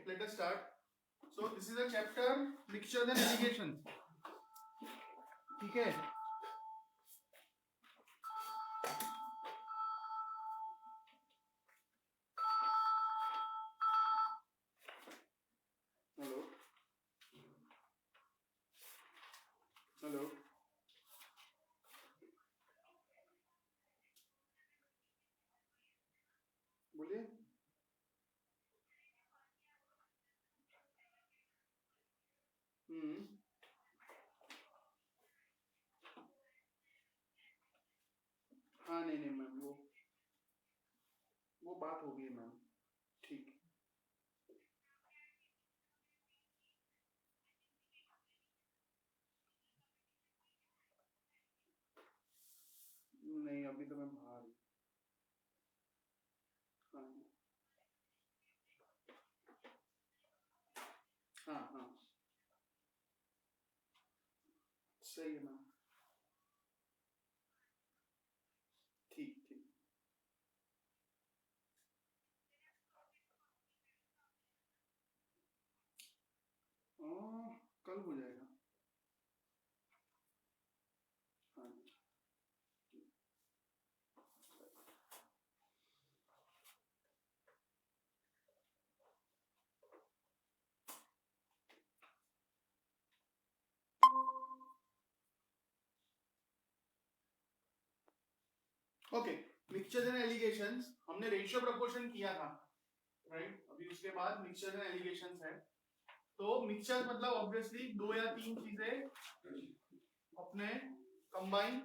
let us start. So this is a chapter mixtures and alligations. ठीक है. Hello. Hello. बोलिए. हाँ नहीं नहीं मैम वो बात हो गई मैम. ठीक. नहीं अभी तो मैं बाहर हूँ. हाँ हाँ हाँ सही है मैम. ठीक ठीक. कल हो जाएगा. हाँ. ओके. मिक्सचर्स एंड एलिगेशंस हमने रेशियो प्रोपोर्शन किया था, राइट. अभी उसके बाद मिक्सचर्स एंड एलिगेशंस है. तो मिक्सचर मतलब ऑब्वियसली दो या तीन चीजें अपने कंबाइन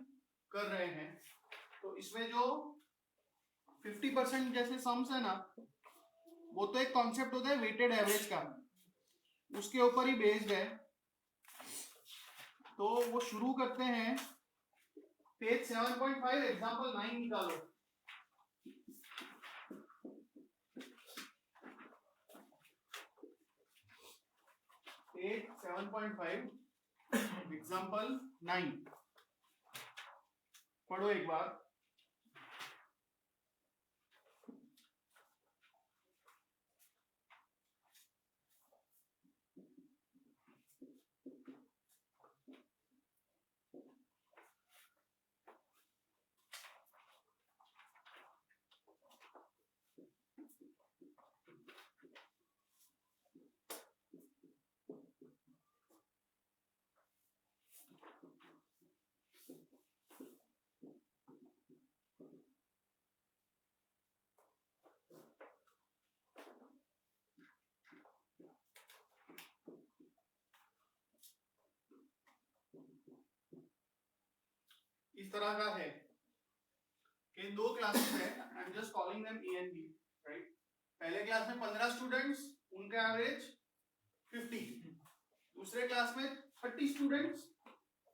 कर रहे हैं. तो इसमें जो 50% जैसे सम्स है ना, वो तो एक कॉन्सेप्ट होता है वेटेड एवरेज का, उसके ऊपर ही बेस्ड है. तो वो शुरू करते हैं पेज 7.5 एग्जांपल 9 निकालो. पेज 7.5 एग्जांपल 9 पढ़ो एक बार. इस तरह का है कि दो क्लासेस है. I am just calling them A and B, right. पहले क्लास में 15 स्टूडेंट्स, उनका एवरेज 50. दूसरे क्लास में 30 स्टूडेंट्स,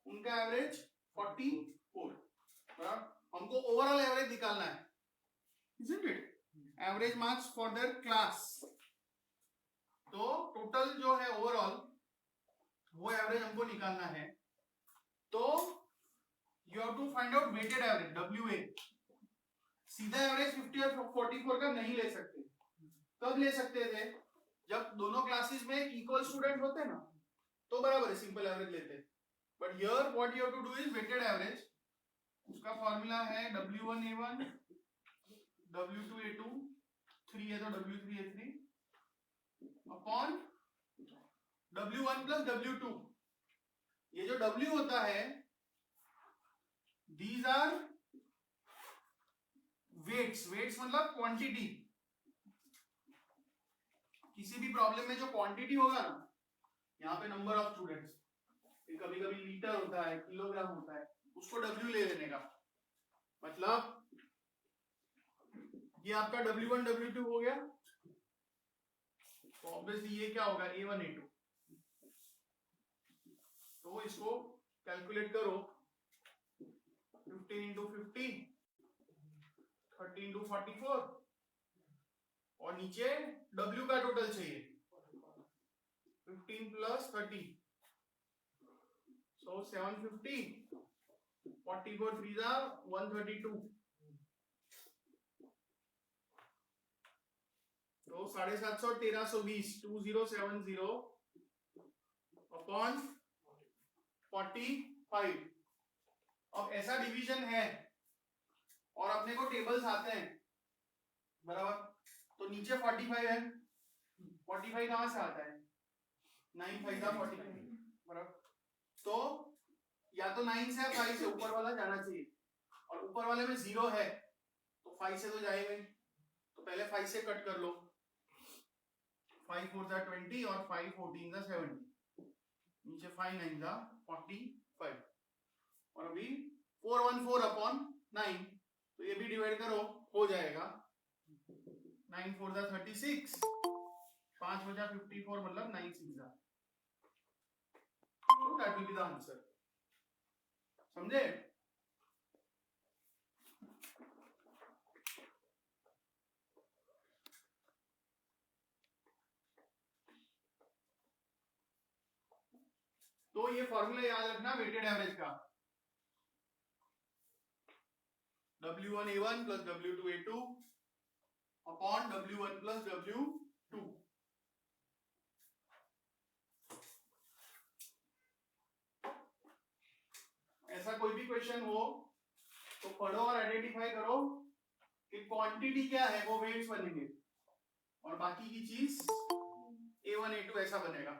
उनका एवरेज 44. हमको ओवरऑल एवरेज निकालना है, isn't it? Average marks for their class. तो टोटल जो है ओवरऑल वो एवरेज हमको निकालना है. तो you have to find out weighted average WA. सीधा एवरेज 50 और 44 का नहीं ले सकते. कब ले सकते थे? जब दोनों क्लासेस में इक्वल स्टूडेंट होते ना, तो बराबर है, सिंपल एवरेज लेते. But here what you have to do is weighted average. उसका फॉर्मूला है W1A1 W2A2, 3 है तो W3A3 upon W1 plus W2. ये जो W होता है, these are weights. weights मतलब क्वांटिटी. किसी भी प्रॉब्लम में जो क्वांटिटी होगा ना, यहाँ पे नंबर ऑफ स्टूडेंट्स, कभी कभी लीटर होता है, किलोग्राम होता है, उसको W ले लेने का. मतलब ये आपका W1 W2 हो गया. तो ऑब्वियसली ये क्या होगा, A1 A2. तो इसको कैलकुलेट करो. 15 इंटू 50, 30 इंटू 44, और नीचे W का टोटल चाहिए 15 प्लस 30. सो 750, 44 3 जा 132. तो 750 1320 2070 अपॉन 45। अब ऐसा डिवीजन है और अपने को टेबल्स आते हैं बराबर, तो नीचे 45 है, 45 कहां से आता है, 9 5 45 बराबर। तो या तो 9 से या 5 से ऊपर वाला जाना चाहिए, और ऊपर वाले में 0 है तो 5 से तो जाएगा ही, तो पहले 5 से कट कर लो, 5 4 20 और 5 14 70, नीचे 5 9 45, और अभी 414 अपॉन 9, तो ये भी डिवाइड करो, हो जाएगा 9 4 36, 5 बजा 54, मतलब 9 6 जा, तो that will be the answer. समझे? तो ये फॉर्मूला याद रखना वेटेड एवरेज का, W1 A1 plus W2 A2 upon W1 plus W2। ऐसा कोई भी क्वेश्चन हो तो पढ़ो और आइडेंटिफाई करो कि क्वांटिटी क्या है, वो वेट्स बनेंगे, और बाकी की चीज A1 A2 ऐसा बनेगा।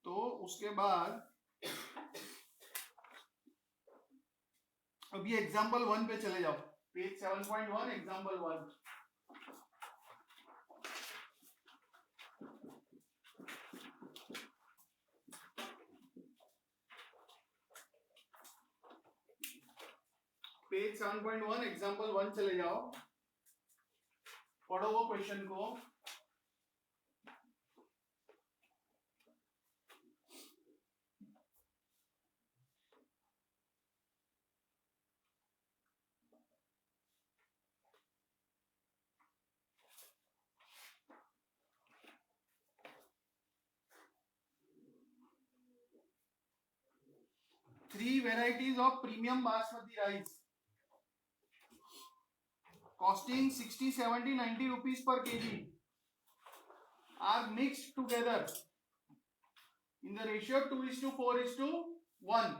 तो उसके बाद अभी एग्जाम्पल 1 पे चले जाओ, पेज 7.1 एग्जाम्पल 1। पेज 7.1 एग्जाम्पल 1 चले जाओ, पढ़ो वो क्वेश्चन को। Three varieties of premium basmati rice costing 60 70 90 rupees per kg are mixed together in the ratio 2:4:1.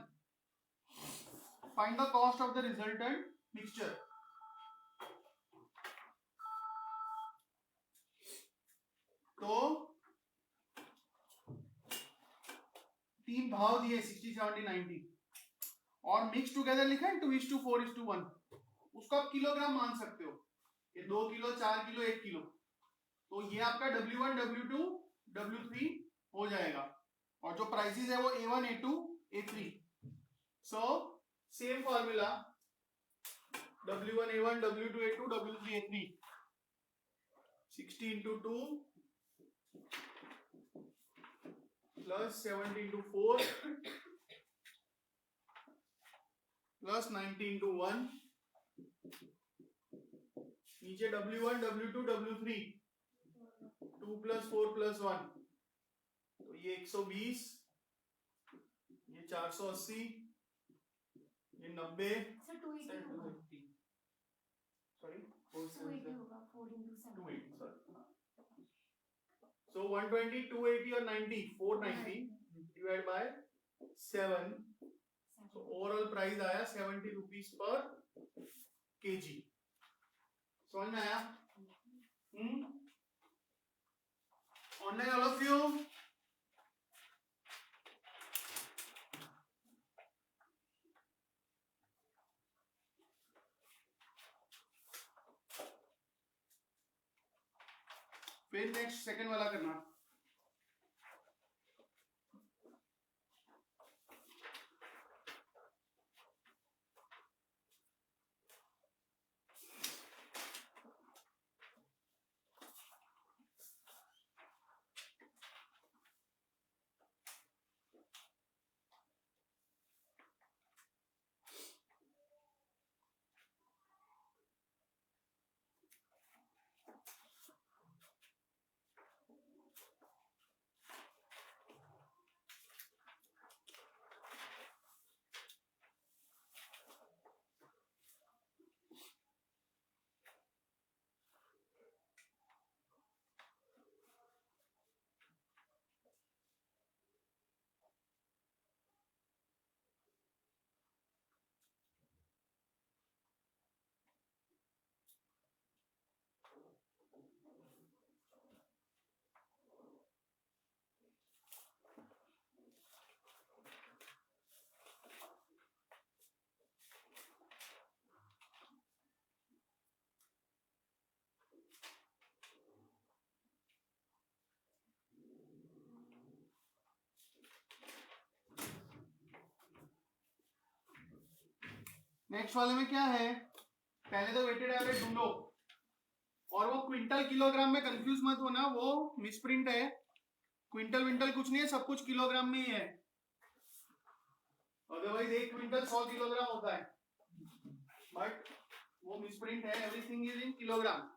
Find the cost of the resultant mixture. तो तीन भाव दिए 60 70 90 और मिक्स टुगेदर लिखा है 2:4:1, उसको आप किलोग्राम मान सकते हो, ये 2 किलो 4 किलो 1 किलो, तो ये आपका W1 W2 W3 हो जाएगा, और जो प्राइसेस है वो A1 A2 A3। So same formula W1 A1 W2 A2 W3 A3, 60 into 2 plus 70 into 4 plus 90 into 1, नीचे W1 W2 W3 2 plus 4 plus 1, तो ये 120, ये 480, ये 90, सॉरी 280 होगा, 4 into 7 280, सॉरी। So 120 280 और 90 490 divided by 7, so overall price आया 70 rupees per kg। समझ में आया? Online all of you? फिर नेक्स्ट सेकंड वाला करना। नेक्स्ट वाले में क्या है, पहले तो वेटेड एवरेज ढूंढो, और वो क्विंटल किलोग्राम में कंफ्यूज मत होना, वो मिसप्रिंट है, क्विंटल विंटल कुछ नहीं है, सब कुछ किलोग्राम में ही है, अदरवाइज 1 क्विंटल 100 किलोग्राम होता है, बट वो मिसप्रिंट है, everything is in kilogram.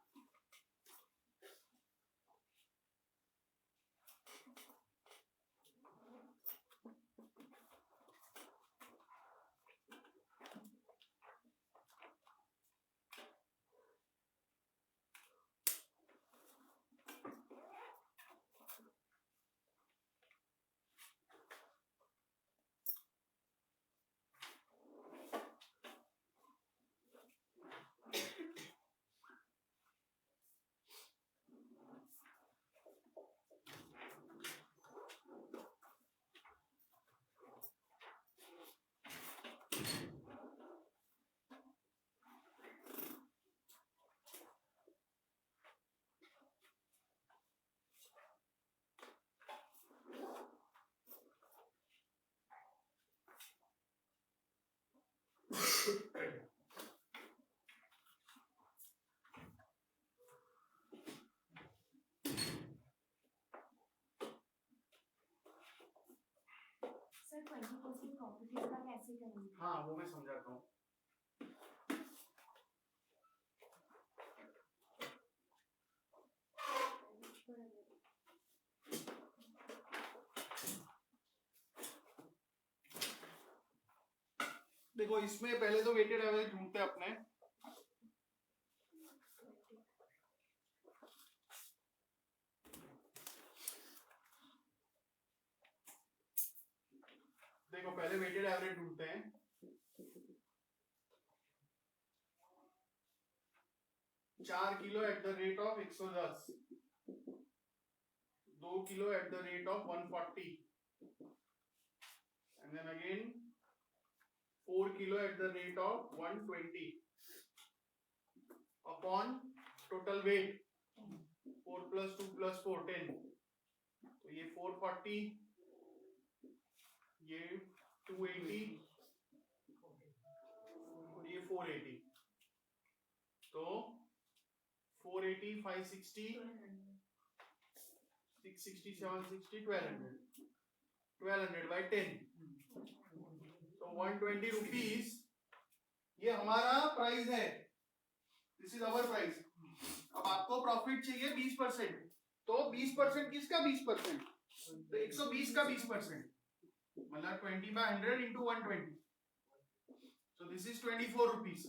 Sir 20% profit इसका कैसे करेंगे? हाँ वो मैं समझाता हूँ। देखो इसमें पहले तो वेटेड एवरेज ढूंढते हैं अपने, देखो पहले वेटेड एवरेज ढूंढते हैं, 4 kilo at the rate of 110, 2 kilo at the rate of 140, and then again 4 kilo at the rate of 120 upon total weight 4 + 2 + 4 10, तो ये 440, ये 280 और ये 480, तो 480 560 660 760 1200 by 10, तो 120 रुपीज ये हमारा प्राइस है, दिस इज अवर प्राइस। अब आपको प्रॉफिट चाहिए 20%, तो 20% किसका 20%, तो 120 का 20%, मतलब 20/100 into 120, so this is 24 rupees,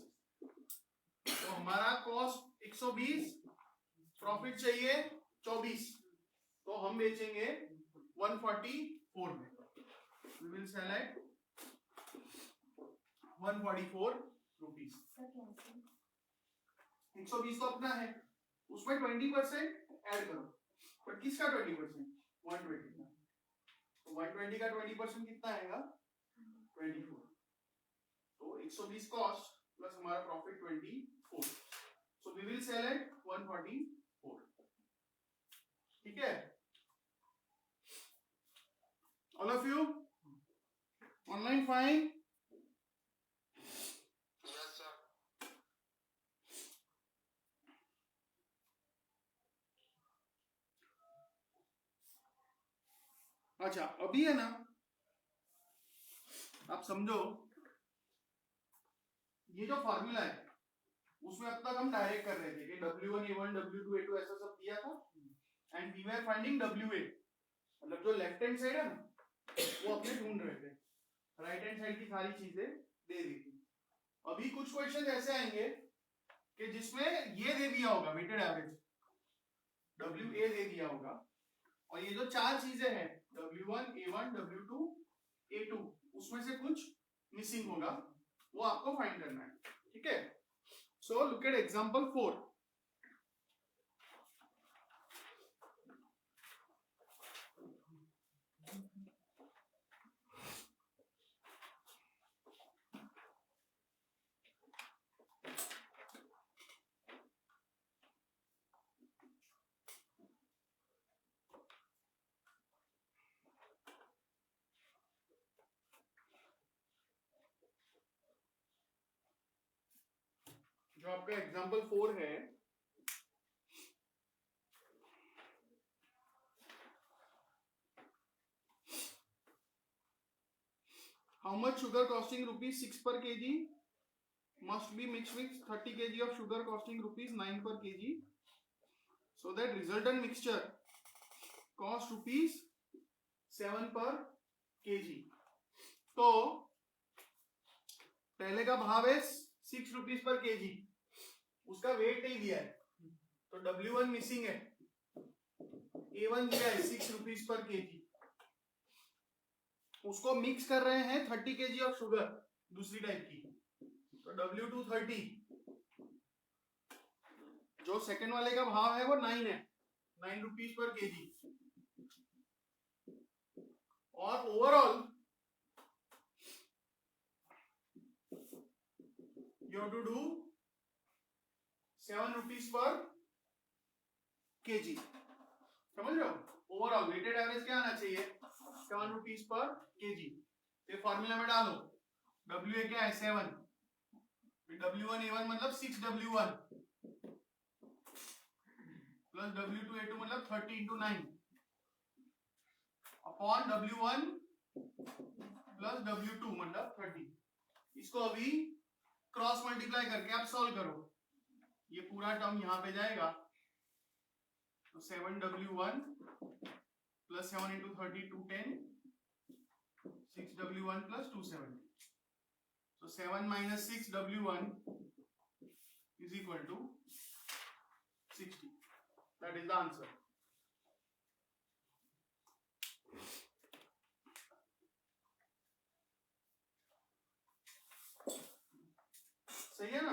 तो हमारा कॉस्ट 120, प्रॉफिट चाहिए 24, तो हम बेचेंगे 144 में, we will sell at 144 rupees. 120 तो अपना है, उसमें 20% ऐड करो, बट किसका 20%, 120 का, तो 120 का 20% कितना आएगा 24, तो 120 कॉस्ट प्लस हमारा profit 24, so we will sell at 144, ठीक है, all of you online fine. अच्छा अभी है ना, आप समझो ये जो फॉर्मूला है उसमें अब तक हम डायरेक्ट कर रहे थे कि W1 A1 W2 A2 ऐसा सब दिया था, and we were finding WA, मतलब जो लेफ्ट हैंड साइड है ना वो अपने ढूंढ रहे थे, राइट हैंड साइड की सारी चीजें दे दी थी। अभी कुछ क्वेश्चन ऐसे आएंगे कि जिसमें ये दे दिया होगा वेटेड एवरेज WA दे दिया होगा, और ये जो चार चीजें हैं W1 A1 W2 A2 उसमें से कुछ मिसिंग होगा, वो आपको फाइंड करना है, ठीक है। सो लुक एट एग्जांपल 4, जो आपका एग्जाम्पल 4 है, how much sugar costing rupees 6 per kg must be mixed with 30 kg of sugar costing rupees 9 per kg, so that resultant mixture cost rupees 7 per kg. तो पहले का भाव है 6 rupees per KG, उसका wait नहीं दिया है, तो W1 मिसिंग है, A1 दिया है 6 रुपीज पर केजी, उसको मिक्स कर रहे हैं 30 केजी ऑफ शुगर दूसरी टाइप की, तो W2 30, जो सेकंड वाले का भाव है वो 9 है, 9 रुपीज पर केजी, और overall you have to do 7 rupees per kg. समझ रहे हो? ओवरऑल वेटेड एवरेज क्या आना चाहिए? 7 रुपीज पर केजी. ये फॉर्मूला में डालो, W क्या है 7, W1 A1 मतलब 6W1 प्लस W2 A2 मतलब 30 into 9 upon W1 plus W2 मतलब 30. इसको अभी क्रॉस मल्टीप्लाई करके आप सॉल्व करो, ये पूरा टर्म यहां पे जाएगा, तो 7W1 plus 7 into 30 210, 6W1 plus 270, so 7 minus 6W1 is equal to 60. That is the answer. सही है ना?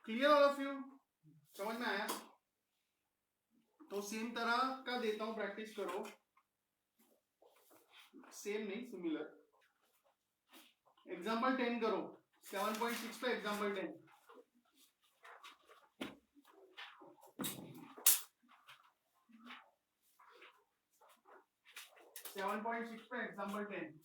Clear all of you? समझ में आया? तो सेम तरह का देता हूं, प्रैक्टिस करो, सेम नहीं सिमिलर. एग्जाम्पल 10 करो, 7.6 पे एग्जाम्पल 10. 7.6 पे एग्जाम्पल 10.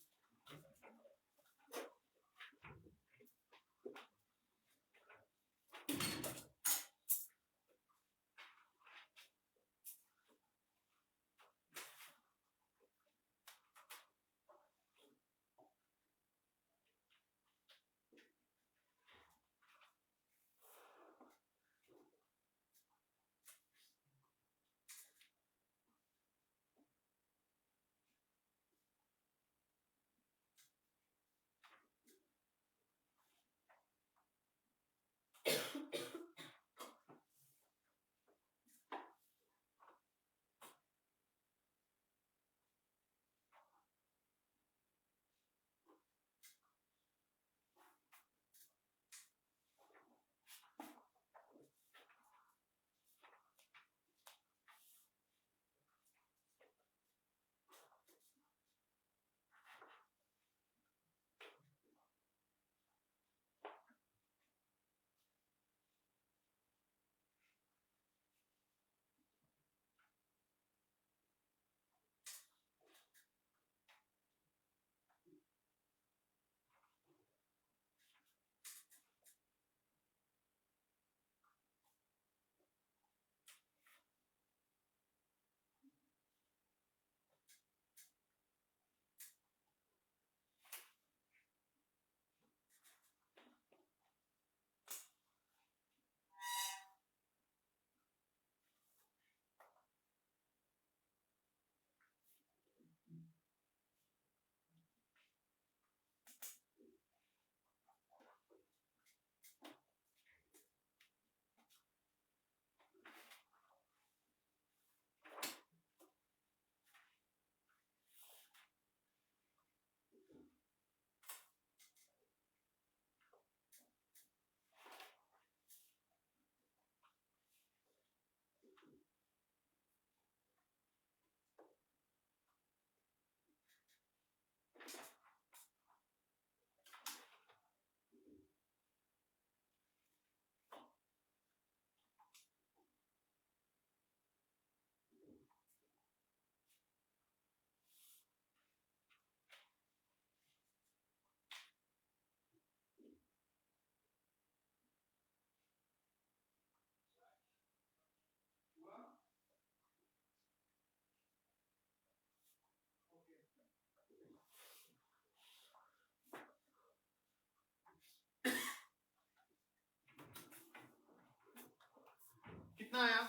कितना आया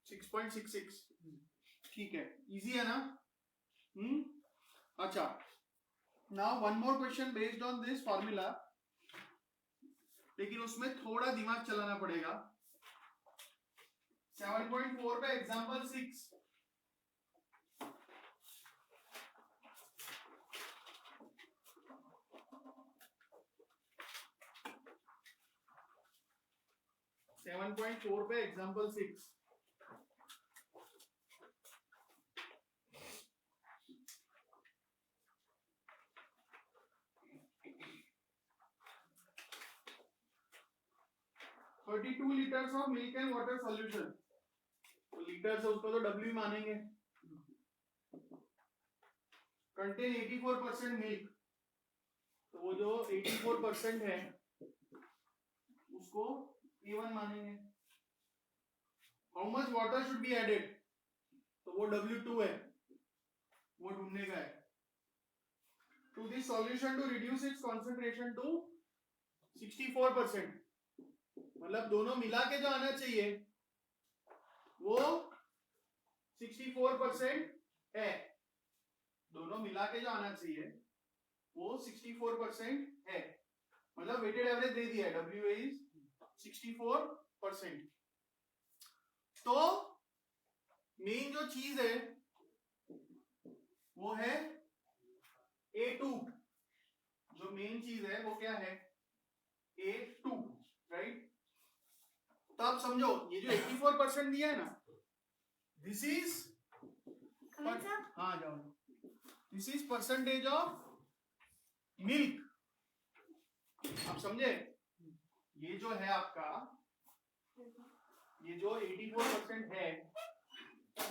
6.66 ठीक है इजी है ना अच्छा now one more question based on this formula लेकिन उसमें थोड़ा दिमाग चलाना पड़ेगा 7.4 पे एग्जांपल 6 7.4 पे example 6 32 litres of milk and water solution तो लीटर से उसको तो W मानेंगे कंटेन 84% मिल्क तो वो जो 84% है उसको A1 मानेंगे how much water should be added तो वो W2 है वो ढूंढने का है to this solution to reduce its concentration to 64% मतलब दोनों मिला के जो आना चाहिए वो 64% है दोनों मिला के जो आना चाहिए वो 64% है मतलब वेटेड एवरेज दे दिया है W इज 64% तो मेन जो चीज है वो है A2 जो मेन चीज है वो क्या है A2 राइट तो आप समझो ये जो 84% दिया है ना दिस इज हाँ जाओ this is percentage of milk आप समझे ये जो है आपका ये जो 84% है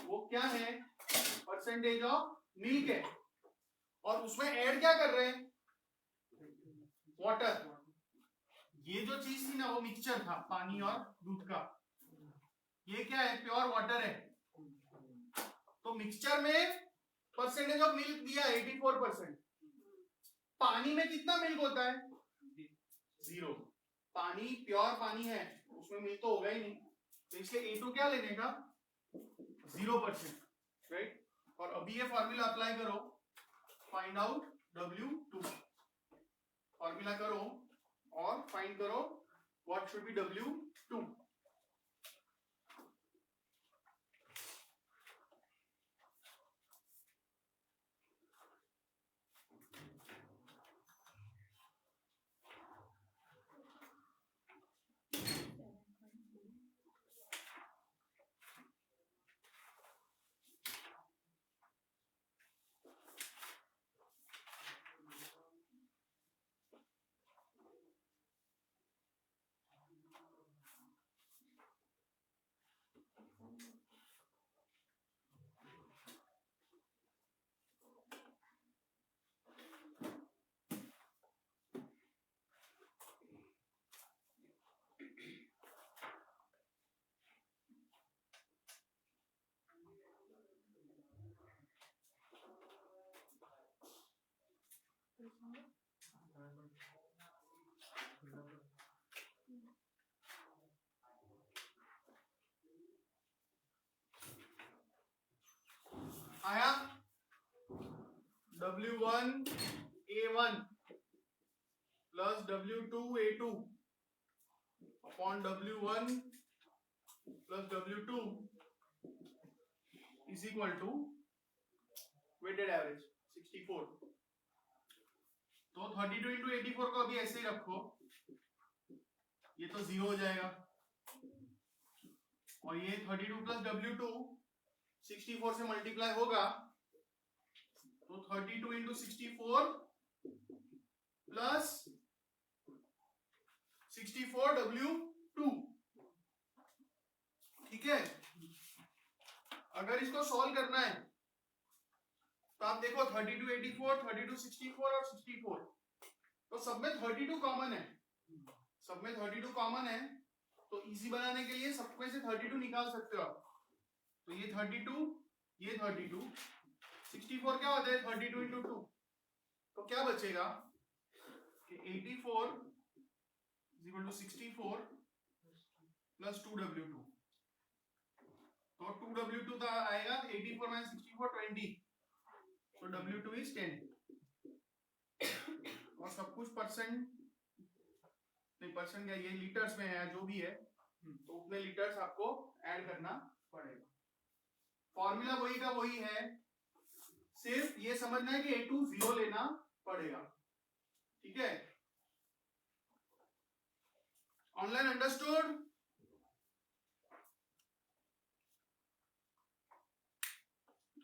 वो क्या है परसेंटेज ऑफ मिल्क है और उसमें ऐड क्या कर रहे हैं वाटर ये जो चीज थी ना वो मिक्सचर था पानी और दूध का ये क्या है प्योर वाटर है तो मिक्सचर में परसेंटेज ऑफ मिल्क दिया 84% पानी में कितना मिल्क होता है 0 पानी प्योर पानी है उसमें मिल्क तो होगा ही नहीं तो इसलिए A2 क्या लेने का 0% राइट और अभी ये फॉर्मूला अप्लाई करो फाइंड आउट W2 फॉर्मूला करो और फाइंड करो व्हाट शुड बी W2 आया W1 A1 plus W2 A2 upon W1 plus W2 is equal to weighted average 64 तो 32 इंटू 84 को अभी ऐसे ही रखो ये तो 0 हो जाएगा और ये 32 प्लस W2 64 से मल्टीप्लाई होगा तो 32 इंटू 64 प्लस 64 W2 ठीक है अगर इसको सॉल्व करना है तो आप देखो 32 84 32 64 और 64 तो सब में 32 कॉमन है सब में 32 कॉमन है तो इजी बनाने के लिए सब में से 32 निकाल सकते हो आप तो ये 32 ये 32 64 क्या होता है 32 इंटू 2 तो क्या बचेगा कि 84 is equal to 64 plus 2W2, तो 2W2 का आएगा 84 माइनस 64 20, तो W2 इज 10, और सब कुछ परसेंट नहीं, परसेंट क्या, ये लीटर्स में है जो भी है, तो उतने लीटर्स आपको ऐड करना पड़ेगा। फॉर्मूला वही का वही है, सिर्फ ये समझना है कि A2 0 लेना पड़ेगा, ठीक है। Online understood?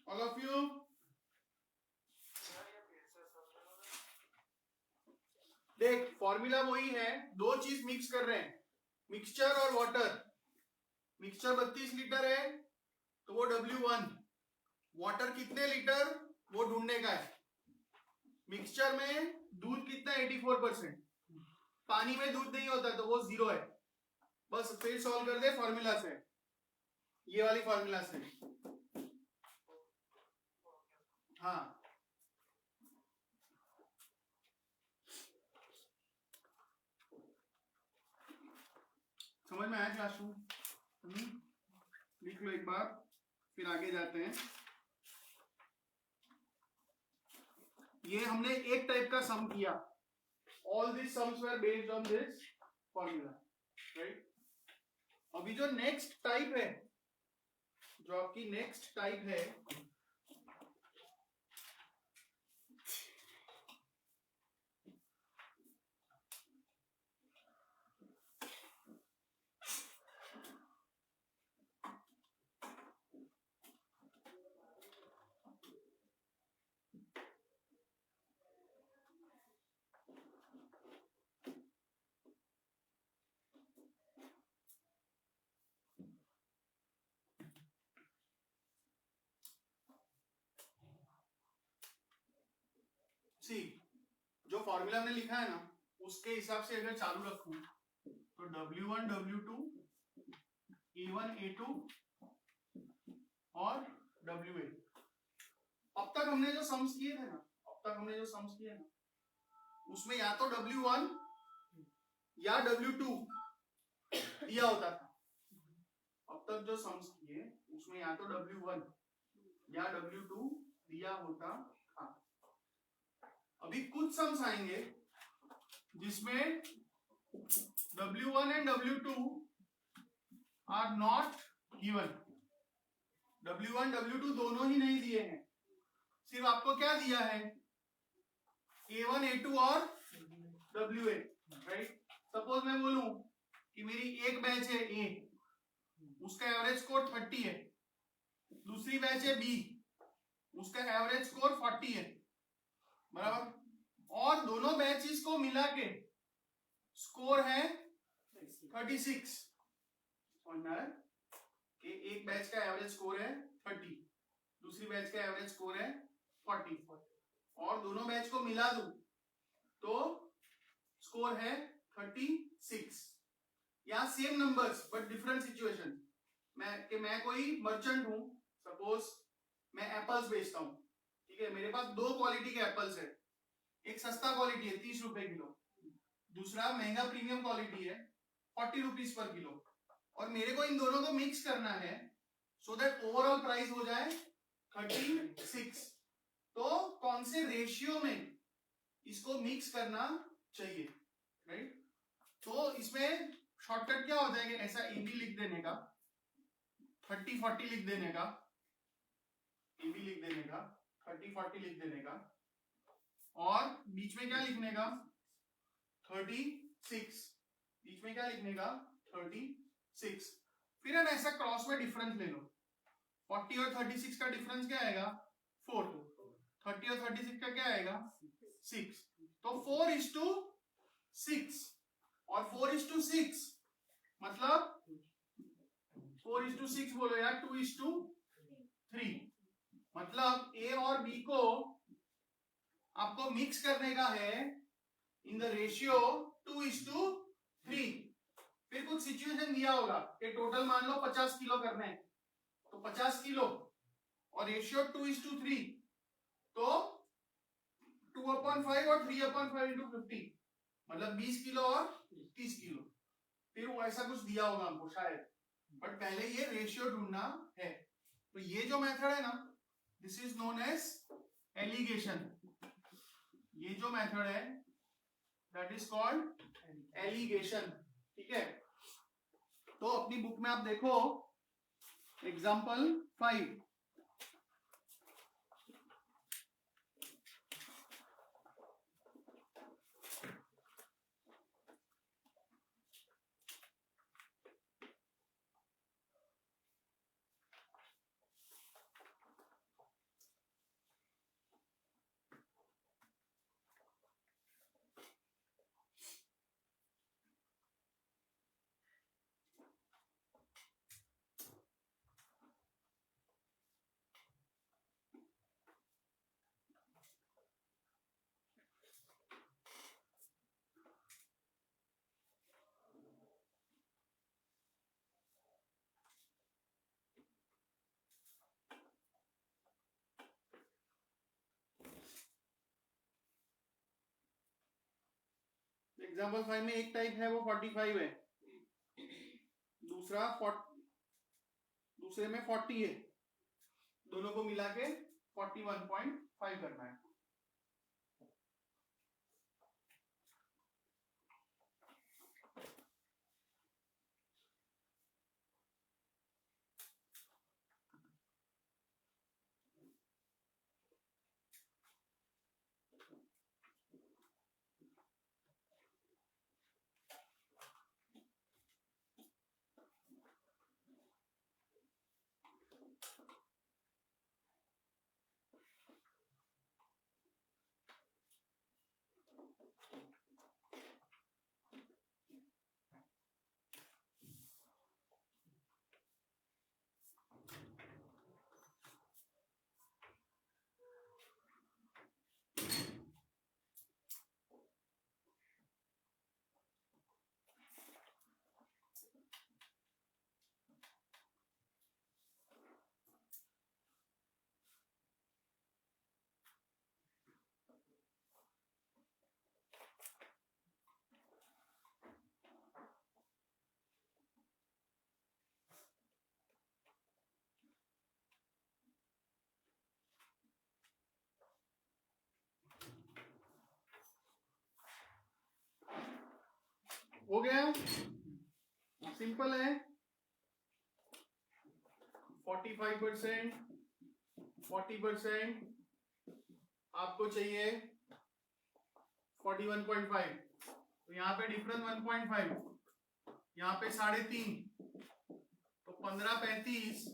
All of you? देख, फॉर्मूला वही है, दो चीज मिक्स कर रहे हैं, मिक्सचर और वाटर। मिक्सचर 32 लीटर है तो वो W1, वाटर कितने लीटर वो ढूंढने का है। मिक्सचर में दूध कितना 84%, पानी में दूध नहीं होता तो वो 0 है। बस फिर सॉल्व कर दे फॉर्मूला से, ये वाली फॉर्मूला से। हाँ, समझ में आया क्लासरूम? लिख लो एक बार, फिर आगे जाते हैं। ये हमने एक टाइप का सम किया, all this sums were based on this formula, right. अभी जो नेक्स्ट टाइप है, जो आपकी नेक्स्ट टाइप है, सी जो फॉर्मूला हमने लिखा है ना, उसके हिसाब से अगर चालू रखूं तो W1 W2 E1 A2 और WA। अब तक हमने जो सम्स किए थे ना, उसमें या तो W1 या W2 दिया होता था। अब तक जो सम्स किए उसमें या तो W1 या W2 दिया होता था। अभी कुछ सम्स आएंगे जिसमें W1 and W2 are not given. W1 W2 दोनों ही नहीं दिए हैं, सिर्फ आपको क्या दिया है, A1 A2 और WA, राइट। सपोज मैं बोलूं कि मेरी एक बैच है A, उसका एवरेज स्कोर 30 है, दूसरी बैच है B, उसका एवरेज स्कोर 40 है, बराबर। और दोनों बैचेस को मिला के स्कोर है 36। समझना है कि एक बैच का एवरेज स्कोर है 30, दूसरी बैच का एवरेज स्कोर है 40, और दोनों बैच को मिला दूं तो स्कोर है 36। यहां same numbers but different situation. मैं कोई मर्चेंट हूं, सपोज मैं एप्पल्स बेचता हूं, ठीक है। मेरे पास दो क्वालिटी के एप्पल्स है, एक सस्ता क्वालिटी है 30 रुपए किलो, दूसरा महंगा प्रीमियम क्वालिटी है 40 रुपीज पर किलो, और मेरे को इन दोनों को मिक्स करना है सो दैट ओवरऑल प्राइस हो जाए 36। तो कौन से रेशियो में इसको मिक्स करना चाहिए, राइट। तो इसमें शॉर्टकट क्या होता है कि ऐसा AB लिख देने का, 30-40 लिख देने का, AB लिख देने का, 30-40 लिख देने का, और बीच में क्या लिखने का, 36, बीच में क्या लिखने का, 36। फिर हम ऐसा क्रॉस में डिफरेंस ले लो, 40 और 36 का डिफरेंस क्या आएगा, 4, 30 और 36 का क्या आएगा, 6, तो 4:6, और 4:6 मतलब 4:6 बोलो यार, 2:3, मतलब A और B को आपको मिक्स करने का है इन द रेशियो 2:3। फिर कुछ सिचुएशन दिया होगा कि टोटल मान लो 50 किलो करने हैं, तो 50 किलो और रेशियो 2:3, तो 2/5 और 3/5 into 50, मतलब 20 किलो और 30 किलो। फिर वो ऐसा कुछ दिया होगा हमको शायद, बट पहले ये रेशियो ढूंढना है। तो ये जो मेथड है ना, this is known as alligation. ये जो मेथड है दैट इज कॉल्ड एलिगेशन, ठीक है। तो अपनी बुक में आप देखो एग्जाम्पल 5, एग्जाम्पल 5 में एक टाइप है वो 45 है, दूसरे में 40 है, दोनों को मिला के 41.5 करना है। हो गया, सिंपल है। 45%, 40% आपको चाहिए 41.5, तो यहाँ पे डिफरेंस 1.5, यहाँ पे 3.5, तो 15-35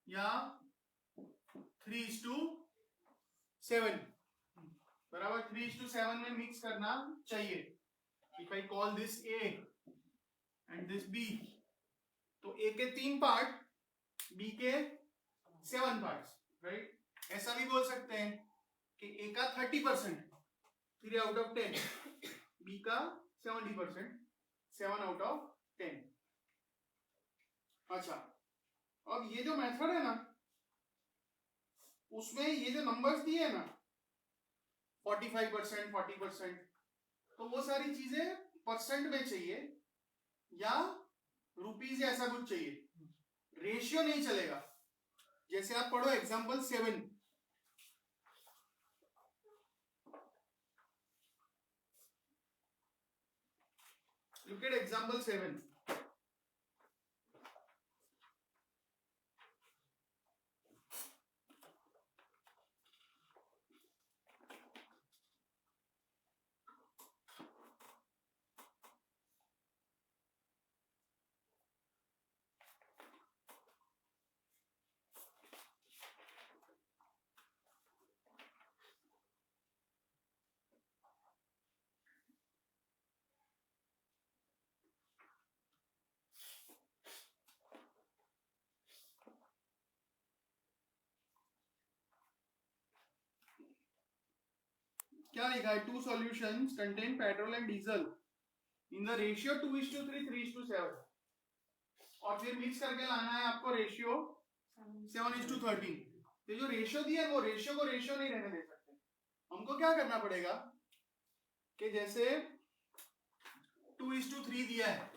या 3:7 बराबर 3:7 में मिक्स करना चाहिए। If I call this A and this B, तो A के 3 पार्ट, B के 7 पार्ट्स, राइट। ऐसा भी बोल सकते हैं कि A का 30%, 3 out of 10, B का 70%, 7 out of 10। अच्छा, अब ये जो मेथड है ना, उसमें ये जो नंबर्स दिए है ना 45%, 40%, तो वो सारी चीजें परसेंट में चाहिए या रुपीज या ऐसा कुछ चाहिए, रेशियो नहीं चलेगा। जैसे आप पढ़ो एग्जांपल 7, लुक एट एग्जांपल 7। क्या लिखा है? 2 solutions contain petrol and diesel in the ratio 2:3, 3:7, और फिर मिक्स करके लाना है आपको रेशियो 7:13। तो जो रेशियो दिया है वो रेशियो को रेशियो नहीं रहने दे सकते। हमको क्या करना पड़ेगा कि जैसे 2:3 दिया है,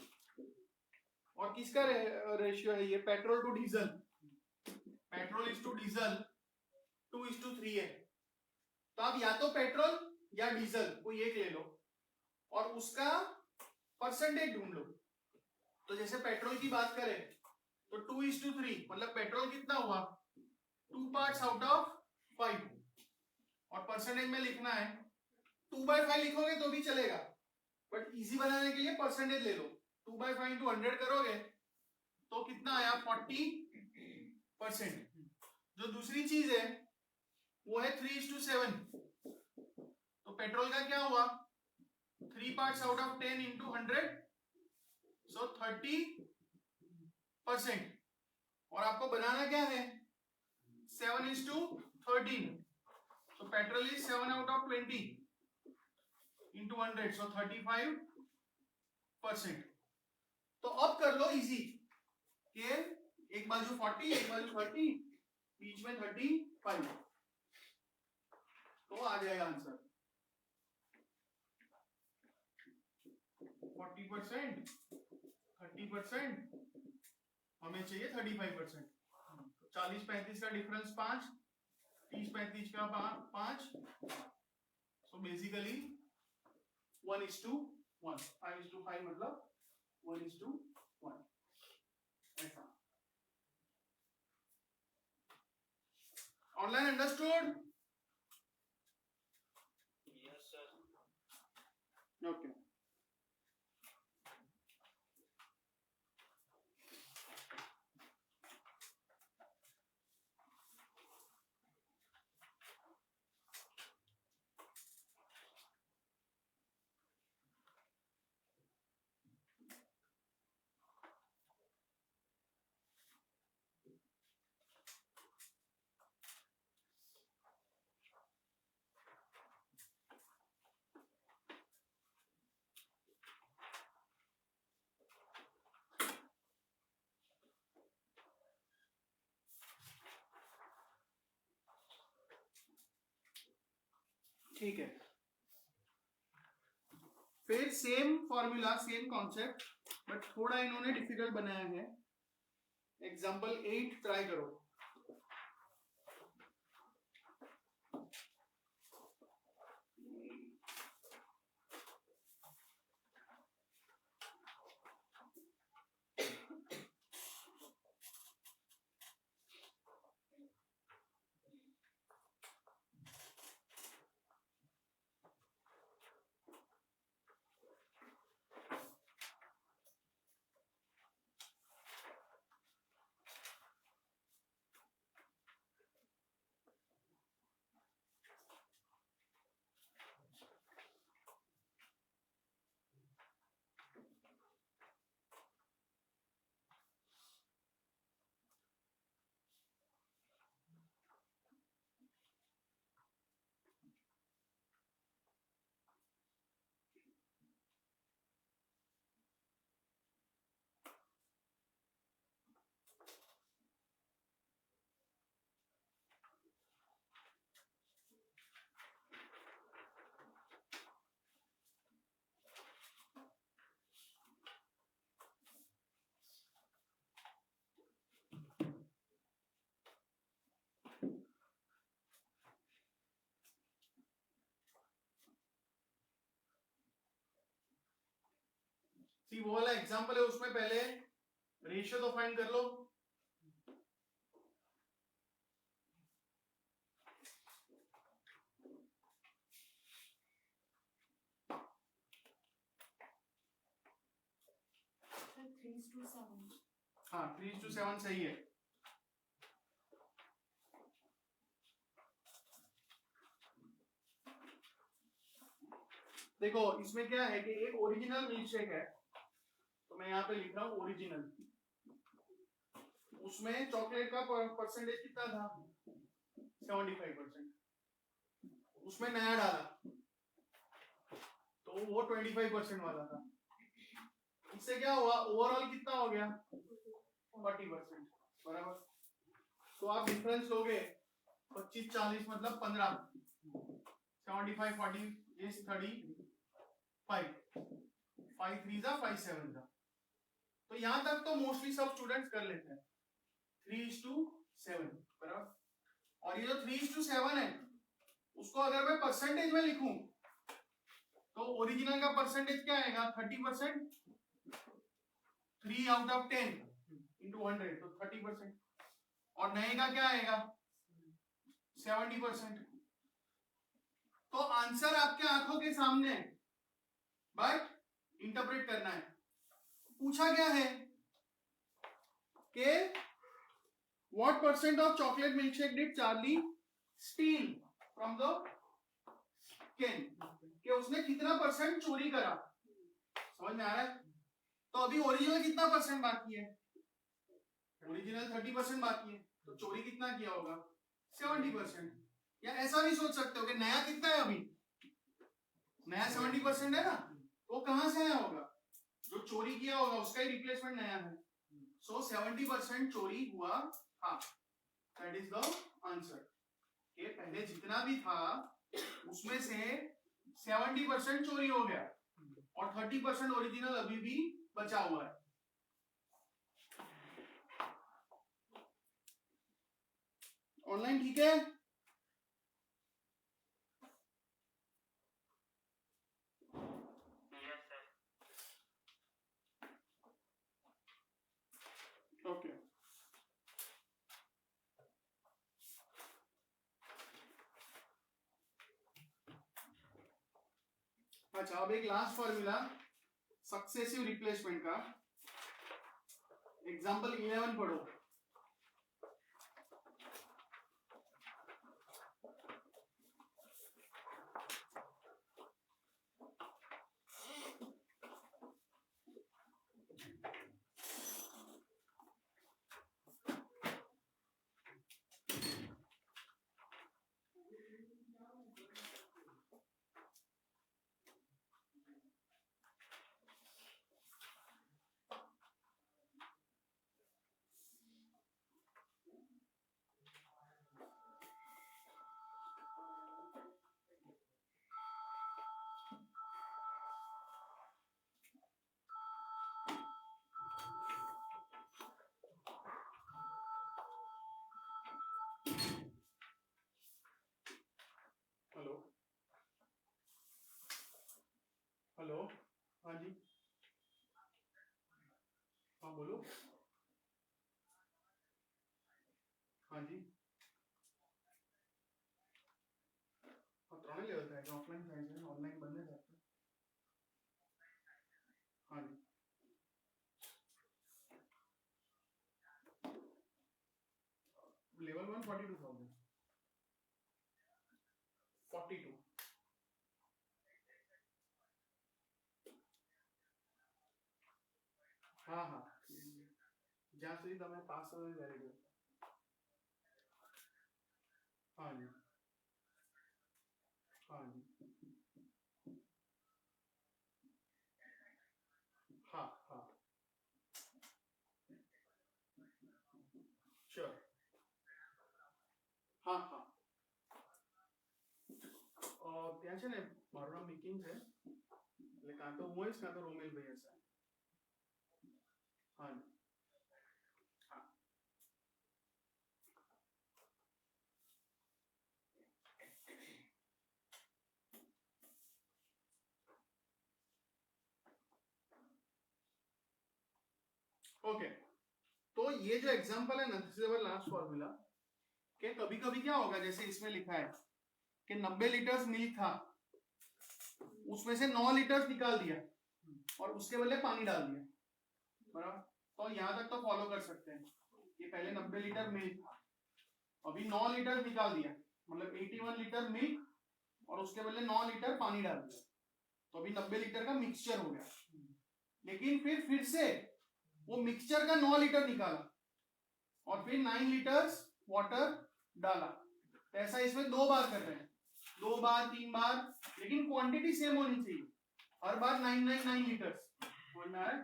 और किसका रेशियो है ये? Petrol to diesel, petrol is to diesel 2:3 है। तो आप या तो पेट्रोल या डीजल कोई एक ले लो और उसका परसेंटेज ढूंढ लो। तो जैसे पेट्रोल की बात करें तो 2:3 मतलब पेट्रोल कितना हुआ? 2 पार्ट्स आउट ऑफ 5 और परसेंटेज में लिखना है 2/5 लिखोगे तो भी चलेगा, बट इजी बनाने के लिए परसेंटेज ले लो। 2/5 इंटू 100 करोगे तो कितना आया? 40%। जो दूसरी चीज है वो है 3:7। तो पेट्रोल का क्या हुआ? 3 पार्ट्स आउट ऑफ 10 इंटू 100 सो 30%। और आपको बनाना क्या है? 7:13। So petrol is 7 out of 20 into 100, so 35%। तो अब कर लो इजी कि एक बाजू 40 एक बाजू 30 बीच में 35, तो आ जाएगा आंसर 40%, 30%, हमें चाहिए 35%। 40-35 का डिफरेंस 5, 30-35 का 5, सो बेसिकली 1:1, 5:5 मतलब 1:1 ऐसा। Online understood? Yes sir. Okay. ठीक है, फिर same formula same concept but थोड़ा इन्होंने डिफिकल्ट बनाया है। एग्जांपल 8 ट्राई करो। सी वो वाला एग्जांपल है, उसमें पहले रेशियो तो फाइंड कर लो। Sir, 3:7. हाँ 3:7 सही है। देखो इसमें क्या है कि एक ओरिजिनल मिल्क शेक है, तो मैं यहाँ पे लिख रहा हूँ ओरिजिनल। उसमें चॉकलेट का परसेंटेज कितना था? 75%। उसमें नया डाला तो वो 25% वाला था। इससे क्या हुआ? ओवरऑल कितना हो गया? 40%। बराबर। तो आप डिफरेंस लोगे 25-40 मतलब 15, 75-40 is 35, 5 3 5 7 था। तो यहां तक तो मोस्टली सब स्टूडेंट्स कर लेते हैं 3:7 बराबर। और ये जो 3:7 है उसको अगर मैं परसेंटेज में लिखूं तो ओरिजिनल का परसेंटेज क्या आएगा 30%, 3 आउट ऑफ 10 इंटू 100 तो 30%, और नए का क्या आएगा 70%। तो आंसर आपके आंखों के सामने है, बट इंटरप्रेट करना है। पूछा क्या है कि what percent of chocolate milk shake did Charlie steel from the can, कि उसने कितना परसेंट चोरी करा। समझ में आ रहा है? तो अभी ओरिजिनल कितना परसेंट बाकी है, ओरिजिनल 30% बाकी है, तो चोरी कितना किया होगा 70%। या ऐसा भी सोच सकते हो कि नया कितना है, अभी नया 70% है ना, वो कहां से आया होगा, जो चोरी किया होगा उसका ही रिप्लेसमेंट नया है। सो 70% चोरी हुआ था, दैट इज द आंसर। कि पहले जितना भी था उसमें से 70% चोरी हो गया और 30% ओरिजिनल अभी भी बचा हुआ है। ऑनलाइन ठीक है? ओके अच्छा, अब एक लास्ट फॉर्मूला सक्सेसिव रिप्लेसमेंट का, एग्जांपल 11 पढ़ो। हेलो हेलो, हाँ जी, हाँ बोलो, हाँ जी, हाँ ત્રણે લેવલ થાય છે, ઓફલાઈન થાય છે, ઓનલાઈન બંને થાય છે। हाँ जी, लेवल 1 42,000, 42, हाँ हाँ, જ્યાં સુધી તમે પાસ હોય વેરી ગુડ। हाँ जी, हाँ जी, हाँ हाँ, श्योर, हाँ हाँ। ત્યાં છે ને મારું નામ નિકિન છે, એટલે કાં તો હું હોઈશ કાં તો રોમેલ ભાઈ હશે। हाँ जी, हाँ ओके। तो ये जो एग्जांपल है ना, this is our last formula. कि कभी कभी क्या होगा, जैसे इसमें लिखा है कि 90 लीटर्स मिल्क था, उसमें से 9 लीटर्स निकाल दिया और उसके बदले पानी डाल दिया, बराबर। तो यहां तक तो फॉलो कर सकते हैं कि पहले 90 लीटर मिल्क था, अभी 9 लीटर निकाल दिया, मतलब 81 लीटर मिल्क और उसके बदले 9 लीटर पानी डाल दिया, तो अभी 90 लीटर का मिक्सचर हो गया। लेकिन फिर से वो मिक्सचर का 9 लीटर निकाला और फिर 9 लीटर्स वाटर डाला। तो ऐसा इसमें 2 बार कर रहे हैं, 2 बार 3 बार, लेकिन क्वांटिटी सेम होनी चाहिए, हर बार 999 लीटर्स, समझ में आ रहा है?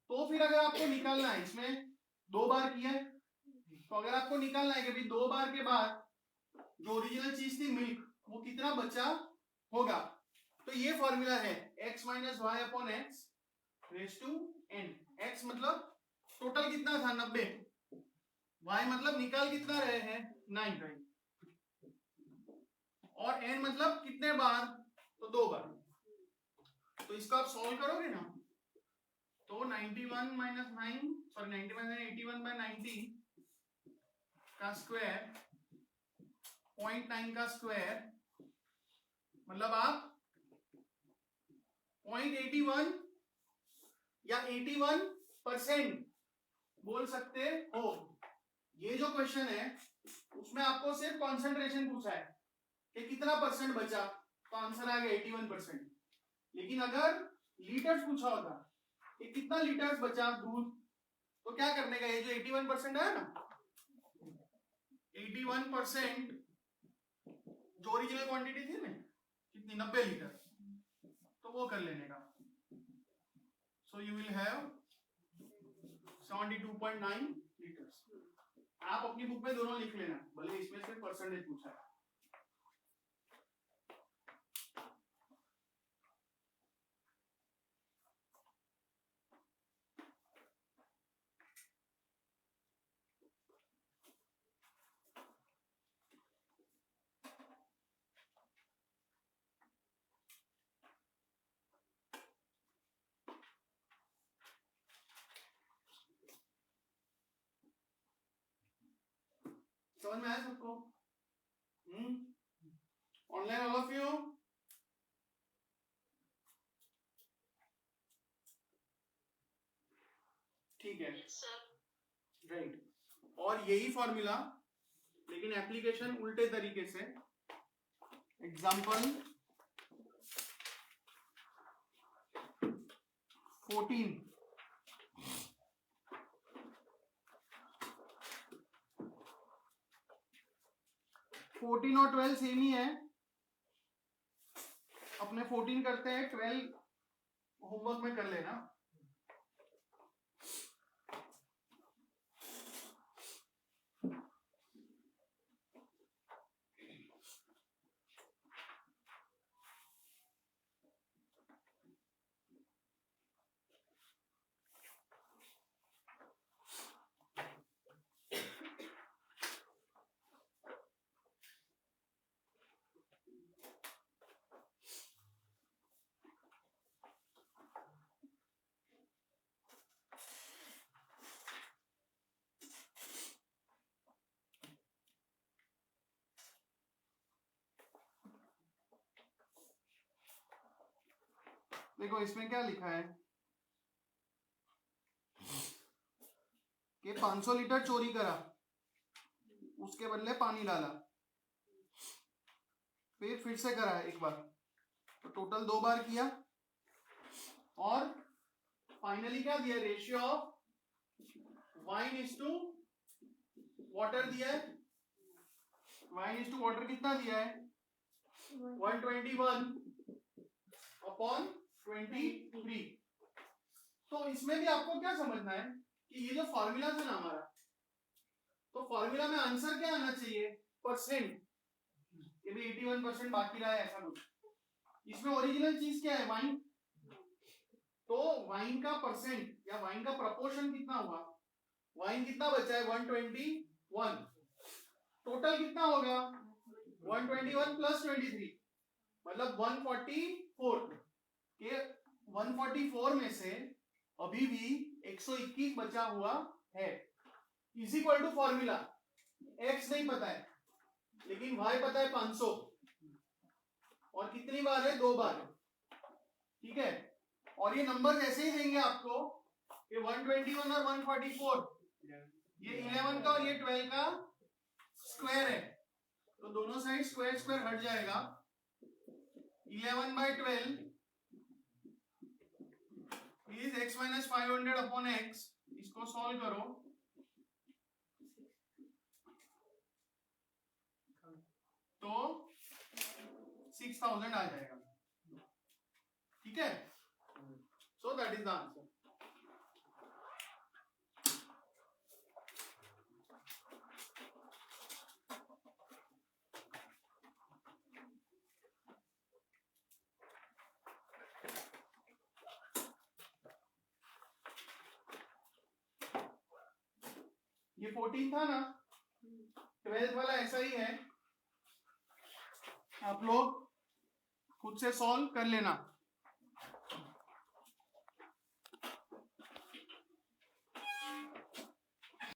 तो फिर अगर आपको निकालना है, इसमें 2 बार किया है, तो अगर आपको निकालना है कि भाई 2 बार के बाद जो ओरिजिनल चीज थी मिल्क, वो कितना बचा होगा, तो ये फॉर्मूला है x - y/x raise to n। x मतलब टोटल कितना था 90, y मतलब निकाल कितना रहे हैं 9, और n मतलब कितने बार, तो 2 बार। तो इसको आप सॉल्व करोगे ना, तो 91 माइनस 9 सॉरी 81/90 का स्क्वायर 0.9 का स्क्वायर मतलब आप 0.81 या 81% बोल सकते हो। ये जो क्वेश्चन है उसमें आपको सिर्फ कॉन्सेंट्रेशन पूछा है कि कितना परसेंट बचा, तो आंसर आ गया 81%। लेकिन अगर लीटर्स पूछा होता कि कितना लीटर्स बचा दूध, तो क्या करने का, ये जो 81% है ना, 81% जो ओरिजिनल क्वांटिटी थी ना कितनी 90 लीटर, तो वो कर लेने का। So you will have 72.9 litres. आप अपनी बुक में दोनों लिख लेना, भले इसमें सिर्फ परसेंटेज पूछा है। समझ में आया सबको? Online all of you? ठीक है, राइट। और यही फॉर्मूला लेकिन एप्लीकेशन उल्टे तरीके से। एग्जाम्पल 14, 14 और 12 सेम ही है। अपने 14 करते हैं, 12 होमवर्क में कर लेना। देखो इसमें क्या लिखा है कि 500 लीटर चोरी करा, उसके बदले पानी डाला, फिर से करा एक बार, तो टोटल 2 बार किया, और फाइनली क्या दिया, ratio of wine is to water दिया है। वाइन इज टू वाटर कितना दिया है, 121/23। तो इसमें भी आपको क्या समझना है कि ये जो फॉर्मूला था ना हमारा, तो फॉर्मूला में आंसर क्या आना चाहिए, परसेंट। ये भी 81% बाकी रहा है ऐसा कुछ। इसमें ओरिजिनल चीज क्या है, वाइन। तो वाइन का परसेंट या वाइन का प्रपोर्शन कितना हुआ, वाइन कितना बचा है 121, टोटल कितना होगा 121 प्लस 23 मतलब 144 के 144 में से अभी भी 121 बचा हुआ है। Is equal to formula, x नहीं पता है लेकिन वाई पता है 500, और कितनी बार है, 2 बार। ठीक है, और ये नंबर ऐसे ही देंगे आपको कि 121 और 144 ये 11 का और ये 12 का स्क्वायर है, तो दोनों साइड स्क्वायर स्क्वायर हट जाएगा। 11/12 is x minus 500 upon x। इसको सॉल्व करो तो 6000 आ जाएगा। ठीक है, so that is the answer. ये 14 था ना, 12th वाला ऐसा ही है, आप लोग खुद से सॉल्व कर लेना।